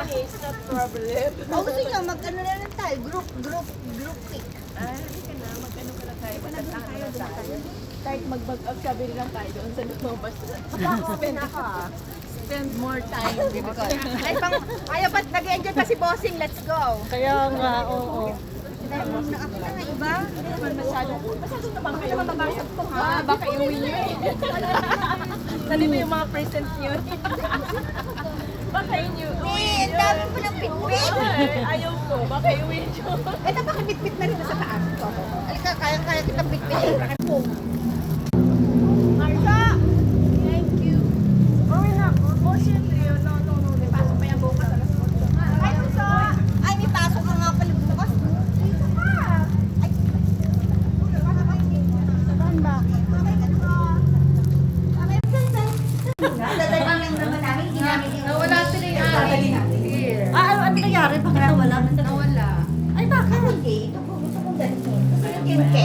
money is not problem. O gusto nyo, mag-ano na lang tayo, group pick. Ay, hindi ka na, mag-ano ka na tayo, magkatayo na tayo. Kahit mag-bag-up sabi lang tayo doon sa lumabas. Spend ako spend more time. Ay, ayaw pa, nag-enjoy pa si Bossing, let's go. Kaya nga, oo. Nakapit na nga iba. Masyado naman kayo. Mababasag ko ha. Baka iuwi nyo eh. Dali mo yung mga presents nyo. Baka inyo. Eh, dami mo ng pitpit. Ayaw ko. Baka iuwi nyo. Ito baka bitbit na rin sa taas ko. Alika, kaya kitang bitbit. Boom. Marsa! Thank you. Oh, nako. Oh, syempre. No. May pasok pa yung bukas. Ay, Marsa! Ay, may pasok ka nga pala bukas. Dito ka. Ay. Saan ba? Dadalhin lang naman namin, hindi namin Nawala sila yung ari. Ano nangyari? Bakit nawala? Nawala. Ay, bakit? Hindi. Ito po, gusto kong dalhin. Gusto yung kinke.